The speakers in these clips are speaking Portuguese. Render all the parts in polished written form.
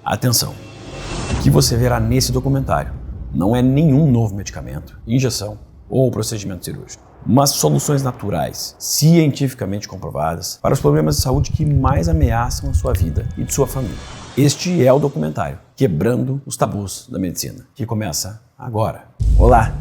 Atenção! O que você verá nesse documentário não é nenhum novo medicamento, injeção ou procedimento cirúrgico, mas soluções naturais, cientificamente comprovadas para os problemas de saúde que mais ameaçam a sua vida e de sua família. Este é o documentário Quebrando os Tabus da Medicina, que começa agora. Olá!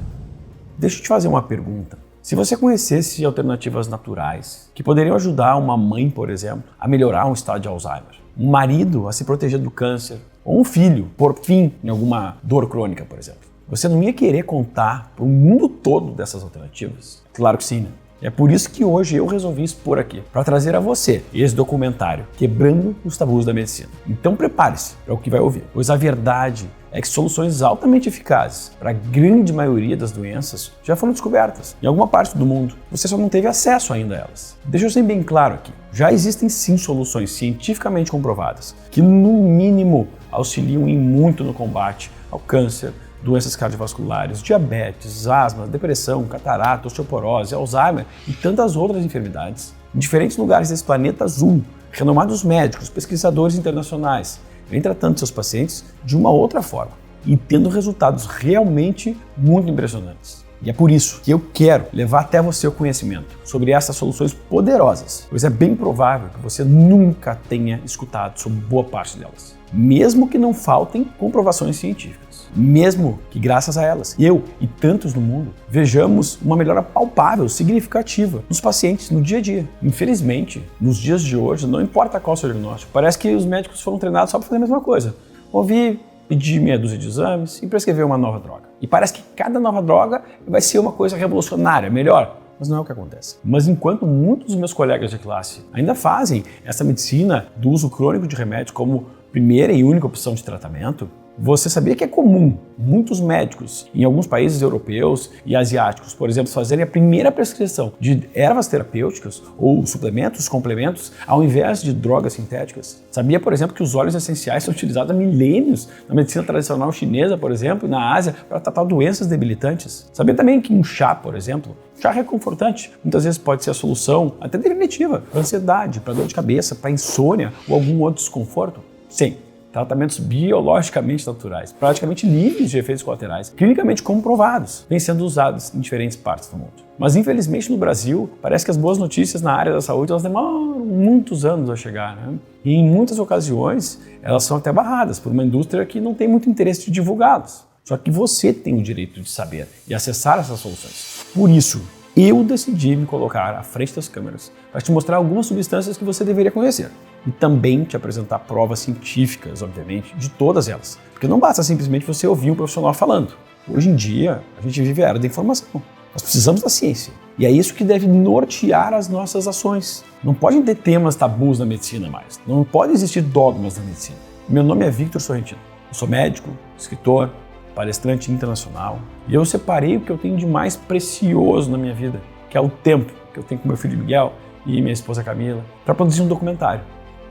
Deixa eu te fazer uma pergunta. Se você conhecesse alternativas naturais que poderiam ajudar uma mãe, por exemplo, a melhorar um estado de Alzheimer, um marido a se proteger do câncer, ou um filho por fim em alguma dor crônica, por exemplo, você não ia querer contar para o mundo todo dessas alternativas? Claro que sim, né? É por isso que hoje eu resolvi expor aqui, para trazer a você esse documentário Quebrando os Tabus da Medicina. Então prepare-se para o que vai ouvir, pois a verdade é que soluções altamente eficazes para a grande maioria das doenças já foram descobertas em alguma parte do mundo. Você só não teve acesso ainda a elas. Deixa eu ser bem claro aqui. Já existem sim soluções cientificamente comprovadas que no mínimo auxiliam em muito no combate ao câncer, doenças cardiovasculares, diabetes, asma, depressão, catarata, osteoporose, Alzheimer e tantas outras enfermidades. Em diferentes lugares desse planeta azul, renomados médicos, pesquisadores internacionais, vêm tratando seus pacientes de uma outra forma e tendo resultados realmente muito impressionantes. E é por isso que eu quero levar até você o conhecimento sobre essas soluções poderosas, pois é bem provável que você nunca tenha escutado sobre boa parte delas, mesmo que não faltem comprovações científicas. Mesmo que graças a elas, eu e tantos no mundo vejamos uma melhora palpável, significativa nos pacientes no dia a dia. Infelizmente, nos dias de hoje, não importa qual seja o diagnóstico, parece que os médicos foram treinados só para fazer a mesma coisa. Ouvir, pedir meia dúzia de exames e prescrever uma nova droga. E parece que cada nova droga vai ser uma coisa revolucionária, melhor. Mas não é o que acontece. Mas enquanto muitos dos meus colegas de classe ainda fazem essa medicina do uso crônico de remédios como primeira e única opção de tratamento, você sabia que é comum muitos médicos em alguns países europeus e asiáticos, por exemplo, fazerem a primeira prescrição de ervas terapêuticas ou suplementos, complementos, ao invés de drogas sintéticas? Sabia, por exemplo, que os óleos essenciais são utilizados há milênios na medicina tradicional chinesa, por exemplo, e na Ásia, para tratar doenças debilitantes? Sabia também que um chá, por exemplo, chá reconfortante, muitas vezes pode ser a solução até definitiva para ansiedade, para dor de cabeça, para insônia ou algum outro desconforto? Sim. Tratamentos biologicamente naturais, praticamente livres de efeitos colaterais, clinicamente comprovados, vêm sendo usados em diferentes partes do mundo. Mas infelizmente no Brasil, parece que as boas notícias na área da saúde elas demoram muitos anos a chegar, né? E em muitas ocasiões elas são até barradas por uma indústria que não tem muito interesse de divulgá-las. Só que você tem o direito de saber e acessar essas soluções. Por isso, eu decidi me colocar à frente das câmeras para te mostrar algumas substâncias que você deveria conhecer. E também te apresentar provas científicas, obviamente, de todas elas. Porque não basta simplesmente você ouvir um profissional falando. Hoje em dia, a gente vive a era da informação. Nós precisamos da ciência. E é isso que deve nortear as nossas ações. Não podem ter temas tabus na medicina mais. Não pode existir dogmas na medicina. Meu nome é Victor Sorrentino. Eu sou médico, escritor, palestrante internacional. E eu separei o que eu tenho de mais precioso na minha vida, que é o tempo que eu tenho com meu filho Miguel e minha esposa Camila, para produzir um documentário.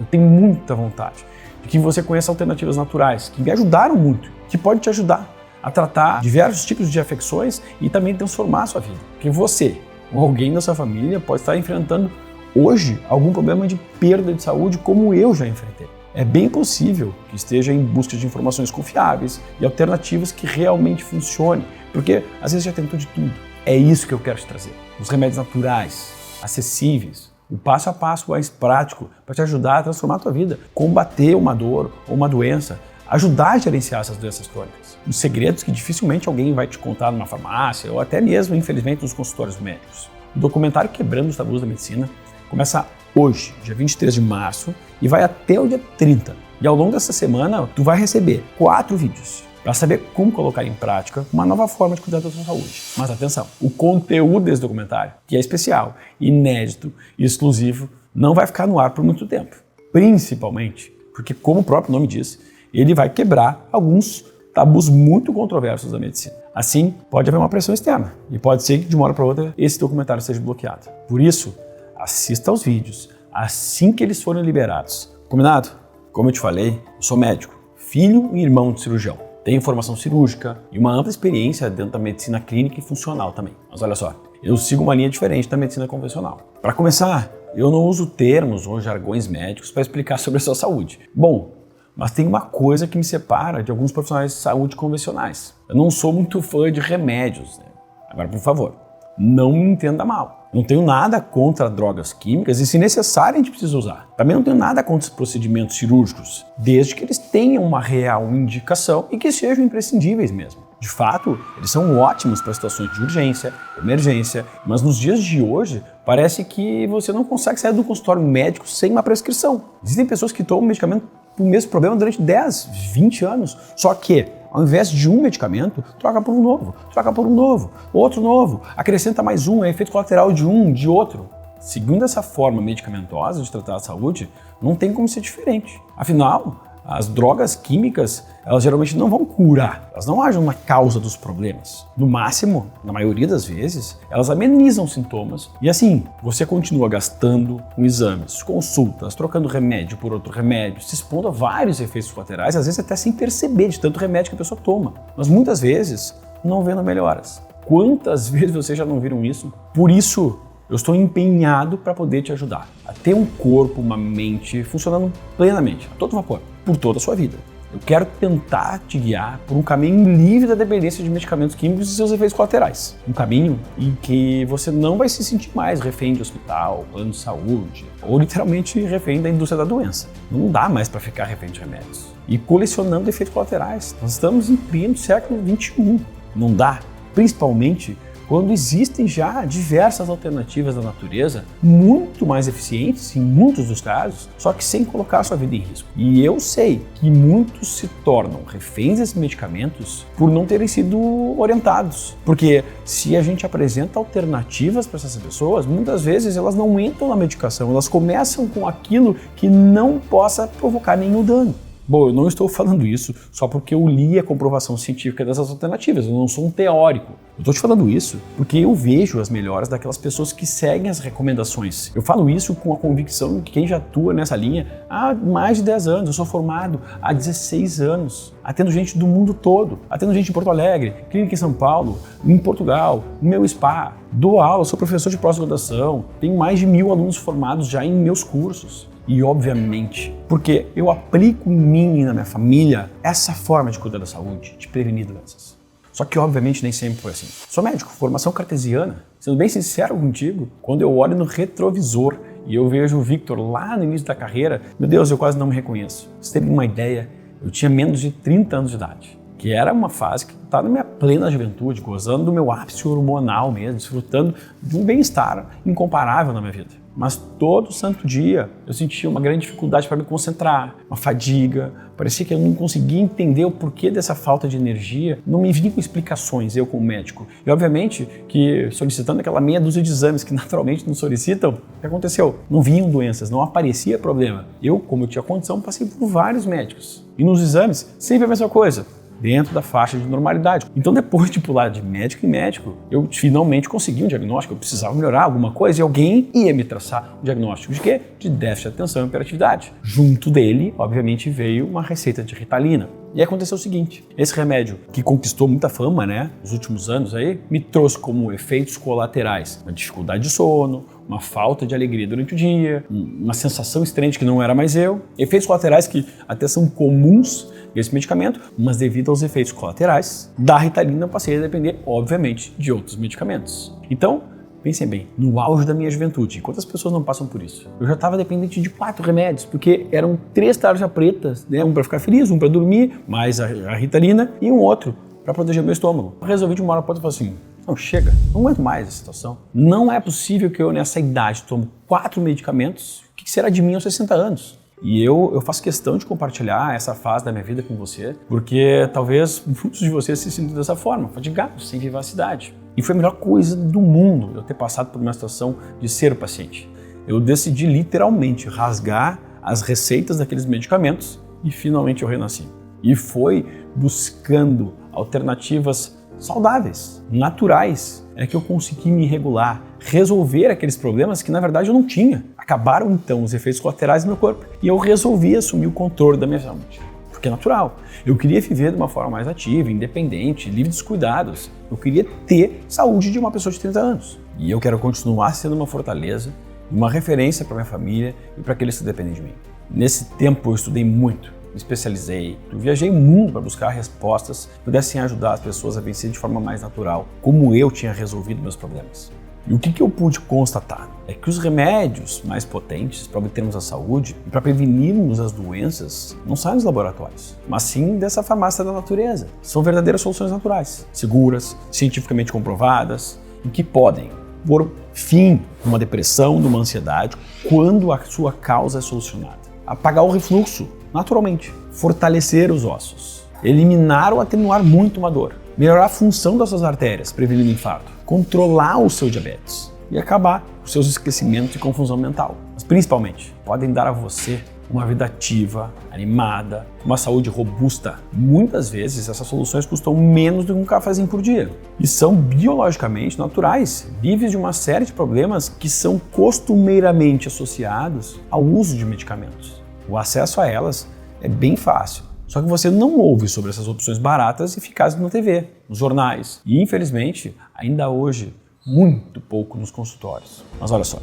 Eu tenho muita vontade de que você conheça alternativas naturais que me ajudaram muito, que podem te ajudar a tratar diversos tipos de afecções e também transformar a sua vida. Porque você ou alguém da sua família pode estar enfrentando hoje algum problema de perda de saúde como eu já enfrentei. É bem possível que esteja em busca de informações confiáveis e alternativas que realmente funcionem, porque às vezes já tentou de tudo. É isso que eu quero te trazer. Os remédios naturais, acessíveis, o passo a passo mais prático para te ajudar a transformar a tua vida, combater uma dor ou uma doença, ajudar a gerenciar essas doenças crônicas. Os segredos que dificilmente alguém vai te contar numa farmácia ou até mesmo, infelizmente, nos consultórios médicos. O documentário Quebrando os Tabus da Medicina começa hoje, dia 23 de março, e vai até o dia 30. E ao longo dessa semana, tu vai receber 4 vídeos para saber como colocar em prática uma nova forma de cuidar da sua saúde. Mas atenção, o conteúdo desse documentário, que é especial, inédito e exclusivo, não vai ficar no ar por muito tempo. Principalmente porque, como o próprio nome diz, ele vai quebrar alguns tabus muito controversos da medicina. Assim, pode haver uma pressão externa e pode ser que de uma hora para outra esse documentário seja bloqueado. Por isso, assista aos vídeos assim que eles forem liberados. Combinado? Como eu te falei, eu sou médico, filho e irmão de cirurgião. Tenho formação cirúrgica e uma ampla experiência dentro da medicina clínica e funcional também. Mas olha só, eu sigo uma linha diferente da medicina convencional. Para começar, eu não uso termos ou jargões médicos para explicar sobre a sua saúde. Bom, Mas tem uma coisa que me separa de alguns profissionais de saúde convencionais. Eu não sou muito fã de remédios, né? Agora, por favor, não me entenda mal. Não tenho nada contra drogas químicas e, se necessário, a gente precisa usar. Também não tenho nada contra os procedimentos cirúrgicos, desde que eles tenham uma real indicação e que sejam imprescindíveis mesmo. De fato, eles são ótimos para situações de urgência, emergência, mas nos dias de hoje parece que você não consegue sair do consultório médico sem uma prescrição. Existem pessoas que tomam medicamento para o mesmo problema durante 10, 20 anos, só que ao invés de um medicamento, troca por um novo, outro novo, acrescenta mais um, é efeito colateral de um, de outro. Seguindo essa forma medicamentosa de tratar a saúde, não tem como ser diferente. Afinal, as drogas químicas, elas geralmente não vão curar, elas não agem na causa dos problemas. No máximo, na maioria das vezes, elas amenizam sintomas e assim, você continua gastando com exames, consultas, trocando remédio por outro remédio, se expondo a vários efeitos colaterais, às vezes até sem perceber de tanto remédio que a pessoa toma. Mas muitas vezes, não vendo melhoras. Quantas vezes vocês já não viram isso? Por isso, eu estou empenhado para poder te ajudar a ter um corpo, uma mente funcionando plenamente, a todo vapor, por toda a sua vida. Eu quero tentar te guiar por um caminho livre da dependência de medicamentos químicos e seus efeitos colaterais. Um caminho em que você não vai se sentir mais refém de hospital, plano de saúde, ou literalmente refém da indústria da doença. Não dá mais para ficar refém de remédios e colecionando efeitos colaterais. Nós estamos em pleno século XXI. Não dá, principalmente quando existem já diversas alternativas da natureza, muito mais eficientes em muitos dos casos, só que sem colocar a sua vida em risco. E eu sei que muitos se tornam reféns desses medicamentos por não terem sido orientados. Porque se a gente apresenta alternativas para essas pessoas, muitas vezes elas não entram na medicação, elas começam com aquilo que não possa provocar nenhum dano. Bom, eu não estou falando isso só porque eu li a comprovação científica dessas alternativas, eu não sou um teórico. Eu estou te falando isso porque eu vejo as melhoras daquelas pessoas que seguem as recomendações. Eu falo isso com a convicção de quem já atua nessa linha há mais de 10 anos. Eu sou formado há 16 anos, atendo gente do mundo todo, atendo gente em Porto Alegre, clínica em São Paulo, em Portugal, no meu spa, dou aula, sou professor de pós-graduação, tenho mais de 1000 alunos formados já em meus cursos. E obviamente, porque eu aplico em mim e na minha família essa forma de cuidar da saúde, de prevenir doenças. Só que obviamente nem sempre foi assim. Sou médico, formação cartesiana. Sendo bem sincero contigo, quando eu olho no retrovisor e eu vejo o Victor lá no início da carreira, meu Deus, eu quase não me reconheço. Você tem uma ideia, eu tinha menos de 30 anos de idade, que era uma fase que estava na minha plena juventude, gozando do meu ápice hormonal mesmo, desfrutando de um bem-estar incomparável na minha vida. Mas todo santo dia eu sentia uma grande dificuldade para me concentrar, uma fadiga, parecia que eu não conseguia entender o porquê dessa falta de energia, não me vinha com explicações, eu como médico. E obviamente que solicitando aquela meia dúzia de exames que naturalmente não solicitam, o que aconteceu? Não vinham doenças, não aparecia problema. Eu, como eu tinha condição, passei por vários médicos. E nos exames, sempre a mesma coisa, dentro da faixa de normalidade. Então, depois de pular de médico em médico, eu finalmente consegui um diagnóstico, eu precisava melhorar alguma coisa e alguém ia me traçar um diagnóstico de quê? De déficit de atenção e hiperatividade. Junto dele, obviamente, veio uma receita de Ritalina. E aconteceu o seguinte, esse remédio que conquistou muita fama, nos últimos anos aí, me trouxe como efeitos colaterais uma dificuldade de sono, uma falta de alegria durante o dia, uma sensação estranha de que não era mais eu, efeitos colaterais que até são comuns nesse medicamento, mas devido aos efeitos colaterais da Ritalina eu passei a depender, obviamente, de outros medicamentos. Então, pensem bem, no auge da minha juventude, quantas pessoas não passam por isso? Eu já estava dependente de 4 remédios, porque eram 3 tarjas pretas, um para ficar feliz, um para dormir, mais a Ritalina e um outro para proteger meu estômago. Eu resolvi de uma hora para outra e falei assim, não, chega, não aguento mais essa situação. Não é possível que eu nessa idade tome 4 medicamentos, o que será de mim aos 60 anos? E eu faço questão de compartilhar essa fase da minha vida com você, porque talvez muitos de vocês se sintam dessa forma, fadigados, sem vivacidade. E foi a melhor coisa do mundo eu ter passado por uma situação de ser o paciente. Eu decidi literalmente rasgar as receitas daqueles medicamentos e finalmente eu renasci. E foi buscando alternativas saudáveis, naturais, que eu consegui me regular, resolver aqueles problemas que na verdade eu não tinha. Acabaram então os efeitos colaterais do meu corpo e eu resolvi assumir o controle da minha saúde. Porque é natural. Eu queria viver de uma forma mais ativa, independente, livre dos cuidados. Eu queria ter saúde de uma pessoa de 30 anos. E eu quero continuar sendo uma fortaleza, uma referência para minha família e para aqueles que dependem de mim. Nesse tempo eu estudei muito. especializei, eu viajei muito para buscar respostas que pudessem ajudar as pessoas a vencer de forma mais natural, como eu tinha resolvido meus problemas. E o que eu pude constatar é que os remédios mais potentes para obtermos a saúde e para prevenirmos as doenças não saem dos laboratórios, mas sim dessa farmácia da natureza. São verdadeiras soluções naturais, seguras, cientificamente comprovadas e que podem pôr fim numa depressão, numa ansiedade, quando a sua causa é solucionada. Apagar o refluxo, naturalmente. Fortalecer os ossos. Eliminar ou atenuar muito uma dor. Melhorar a função das suas artérias, prevenindo infarto. Controlar o seu diabetes. E acabar com os seus esquecimentos e confusão mental. Mas principalmente, podem dar a você uma vida ativa, animada, uma saúde robusta. Muitas vezes essas soluções custam menos do que um cafezinho por dia e são biologicamente naturais, livres de uma série de problemas que são costumeiramente associados ao uso de medicamentos. O acesso a elas é bem fácil, só que você não ouve sobre essas opções baratas e eficazes na TV, nos jornais e, infelizmente, ainda hoje, muito pouco nos consultórios. Mas olha só,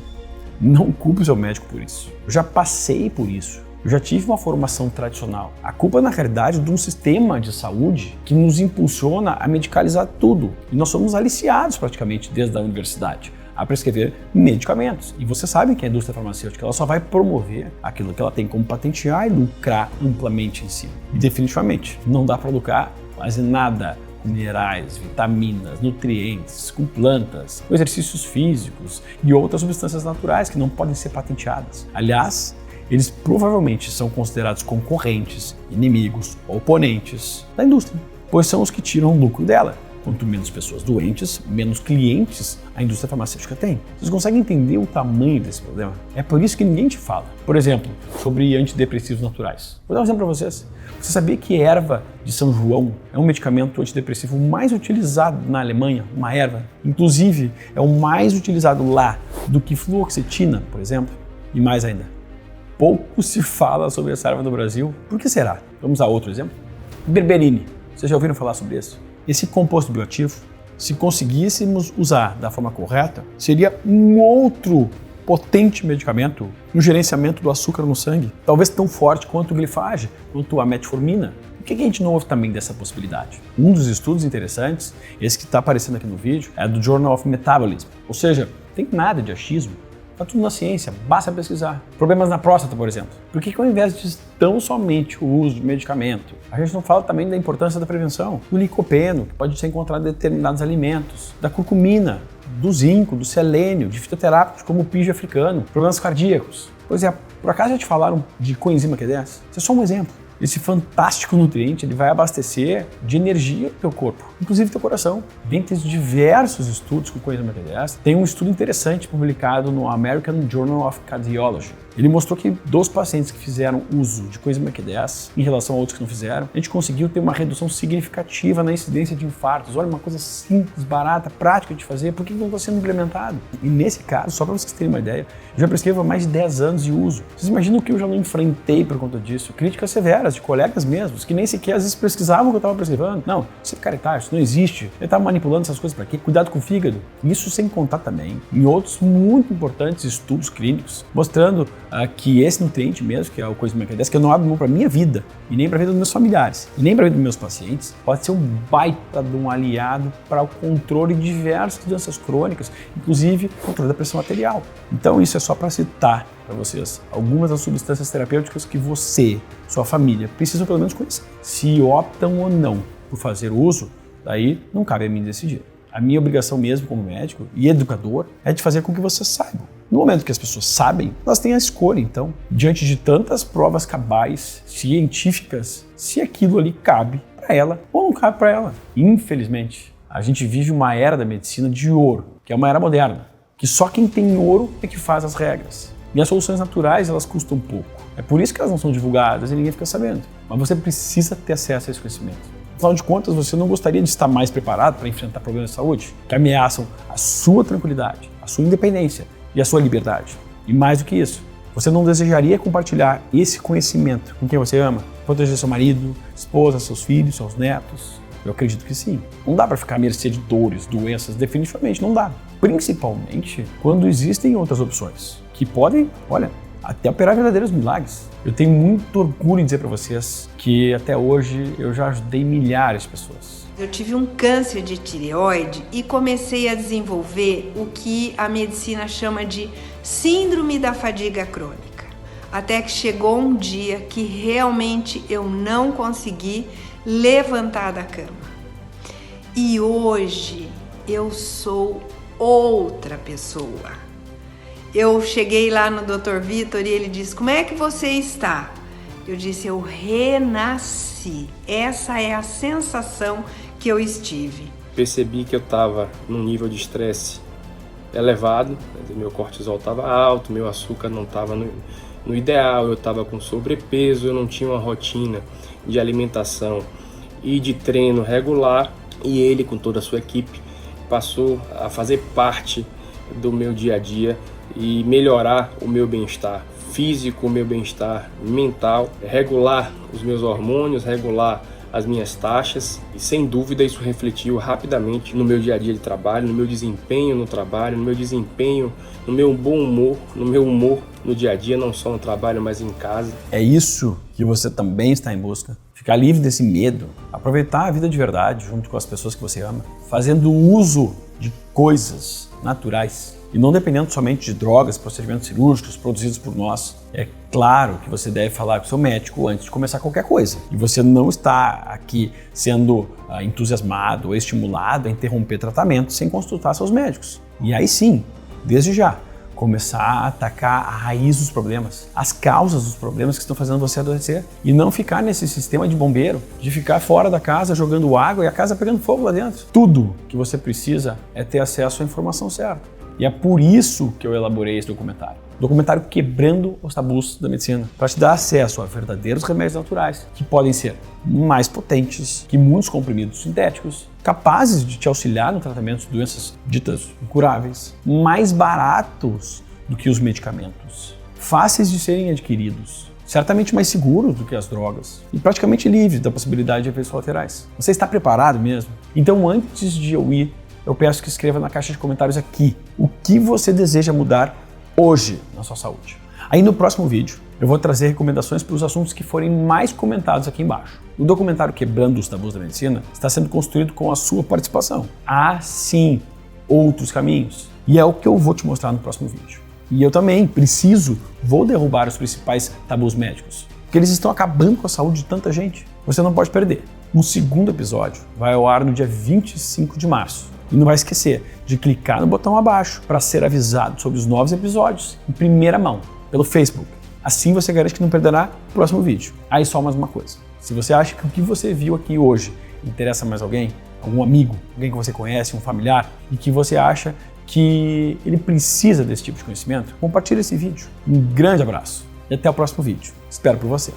não culpe o seu médico por isso. Eu já passei por isso. Eu já tive uma formação tradicional. A culpa, na realidade, é de um sistema de saúde que nos impulsiona a medicalizar tudo. E nós somos aliciados praticamente desde a universidade a prescrever medicamentos. E você sabe que a indústria farmacêutica ela só vai promover aquilo que ela tem como patentear e lucrar amplamente em cima. E definitivamente não dá para lucrar quase nada minerais, vitaminas, nutrientes, com plantas, com exercícios físicos e outras substâncias naturais que não podem ser patenteadas. Aliás, eles provavelmente são considerados concorrentes, inimigos, oponentes da indústria, pois são os que tiram o lucro dela. Quanto menos pessoas doentes, menos clientes a indústria farmacêutica tem. Vocês conseguem entender o tamanho desse problema? É por isso que ninguém te fala. Por exemplo, sobre antidepressivos naturais. Vou dar um exemplo para vocês. Você sabia que erva de São João é um medicamento antidepressivo mais utilizado na Alemanha, uma erva? Inclusive, é o mais utilizado lá do que fluoxetina, por exemplo, e mais ainda. Pouco se fala sobre essa erva no Brasil. Por que será? Vamos a outro exemplo. Berberine. Vocês já ouviram falar sobre isso? Esse composto bioativo, se conseguíssemos usar da forma correta, seria um outro potente medicamento no gerenciamento do açúcar no sangue, talvez tão forte quanto o glifage, quanto a metformina. Por que a gente não ouve também dessa possibilidade? Um dos estudos interessantes, esse que está aparecendo aqui no vídeo, é do Journal of Metabolism, ou seja, não tem nada de achismo. Está tudo na ciência, basta pesquisar. Problemas na próstata, por exemplo. Por que ao invés de tão somente o uso de medicamento, a gente não fala também da importância da prevenção? Do licopeno, que pode ser encontrado em determinados alimentos, da curcumina, do zinco, do selênio, de fitoterápicos como o pijo africano, problemas cardíacos. Pois é, por acaso já te falaram de coenzima Q10? Isso é só um exemplo. Esse fantástico nutriente ele vai abastecer de energia o teu corpo, inclusive teu coração. Dentre os diversos estudos com coenzima Q10, tem um estudo interessante publicado no American Journal of Cardiology. Ele mostrou que dos pacientes que fizeram uso de coenzima Q10 em relação a outros que não fizeram, a gente conseguiu ter uma redução significativa na incidência de infartos. Olha, uma coisa simples, barata, prática de fazer, por que não está sendo implementado? E nesse caso, só para vocês terem uma ideia, eu já prescrevo há mais de 10 anos de uso. Vocês imaginam o que eu já não enfrentei por conta disso? Críticas severas de colegas mesmos, que nem sequer às vezes pesquisavam o que eu estava prescrevendo. Não, isso é picaretagem, isso não existe. Ele estava manipulando essas coisas para quê? Cuidado com o fígado. Isso sem contar também em outros muito importantes estudos clínicos, mostrando que esse nutriente mesmo, que é o coenzima Q10, que eu não abro mão para a minha vida, e nem para a vida dos meus familiares, e nem para a vida dos meus pacientes, pode ser um baita de um aliado para o controle de diversas doenças crônicas, inclusive controle da pressão arterial. Então isso é só para citar para vocês algumas das substâncias terapêuticas que você, sua família, precisam pelo menos conhecer. Se optam ou não por fazer uso, daí não cabe a mim decidir. A minha obrigação mesmo como médico e educador é de fazer com que vocês saibam. No momento que as pessoas sabem, elas têm a escolha, então, diante de tantas provas cabais, científicas, se aquilo ali cabe para ela ou não cabe para ela. Infelizmente, a gente vive uma era da medicina de ouro, que é uma era moderna, que só quem tem ouro é que faz as regras. E as soluções naturais, elas custam pouco. É por isso que elas não são divulgadas e ninguém fica sabendo. Mas você precisa ter acesso a esse conhecimento. Afinal de contas, você não gostaria de estar mais preparado para enfrentar problemas de saúde que ameaçam a sua tranquilidade, a sua independência e a sua liberdade. E mais do que isso, você não desejaria compartilhar esse conhecimento com quem você ama? Proteger seu marido, esposa, seus filhos, seus netos? Eu acredito que sim. Não dá para ficar à mercê de dores, doenças, definitivamente não dá. Principalmente quando existem outras opções que podem, olha, até operar verdadeiros milagres. Eu tenho muito orgulho em dizer para vocês que até hoje eu já ajudei milhares de pessoas. Eu tive um câncer de tireoide e comecei a desenvolver o que a medicina chama de síndrome da fadiga crônica. Até que chegou um dia que realmente eu não consegui levantar da cama. E hoje eu sou outra pessoa. Eu cheguei lá no Dr. Vitor e ele disse: como é que você está? Eu disse: eu renasci. Essa é a sensação que eu estive. Percebi que eu estava num nível de estresse elevado, meu cortisol estava alto, meu açúcar não estava no ideal, eu estava com sobrepeso, eu não tinha uma rotina de alimentação e de treino regular, e ele, com toda a sua equipe, passou a fazer parte do meu dia a dia e melhorar o meu bem-estar físico, o meu bem-estar mental, regular os meus hormônios, regular as minhas taxas, e sem dúvida isso refletiu rapidamente no meu dia a dia de trabalho, no meu desempenho no trabalho, no meu desempenho, no meu bom humor, no meu humor no dia a dia, não só no trabalho, mas em casa. É isso que você também está em busca? Ficar livre desse medo, aproveitar a vida de verdade junto com as pessoas que você ama, fazendo uso de coisas naturais e não dependendo somente de drogas, procedimentos cirúrgicos produzidos por nós. É claro que você deve falar com o seu médico antes de começar qualquer coisa. E você não está aqui sendo entusiasmado ou estimulado a interromper tratamento sem consultar seus médicos. E aí sim, desde já, começar a atacar a raiz dos problemas, as causas dos problemas que estão fazendo você adoecer. E não ficar nesse sistema de bombeiro, de ficar fora da casa jogando água e a casa pegando fogo lá dentro. Tudo que você precisa é ter acesso à informação certa. E é por isso que eu elaborei esse documentário. Documentário Quebrando os Tabus da Medicina, para te dar acesso a verdadeiros remédios naturais que podem ser mais potentes que muitos comprimidos sintéticos, capazes de te auxiliar no tratamento de doenças ditas incuráveis, mais baratos do que os medicamentos, fáceis de serem adquiridos, certamente mais seguros do que as drogas e praticamente livres da possibilidade de efeitos colaterais. Você está preparado mesmo? Então, antes de eu ir, eu peço que escreva na caixa de comentários aqui o que você deseja mudar hoje na sua saúde. Aí no próximo vídeo eu vou trazer recomendações para os assuntos que forem mais comentados aqui embaixo. O documentário Quebrando os Tabus da Medicina está sendo construído com a sua participação. Há sim outros caminhos e é o que eu vou te mostrar no próximo vídeo. E eu também vou derrubar os principais tabus médicos, porque eles estão acabando com a saúde de tanta gente. Você não pode perder. O segundo episódio vai ao ar no dia 25 de março. E não vai esquecer de clicar no botão abaixo para ser avisado sobre os novos episódios em primeira mão, pelo Facebook. Assim você garante que não perderá o próximo vídeo. Aí só mais uma coisa. Se você acha que o que você viu aqui hoje interessa mais alguém, algum amigo, alguém que você conhece, um familiar, e que você acha que ele precisa desse tipo de conhecimento, compartilhe esse vídeo. Um grande abraço e até o próximo vídeo. Espero por você.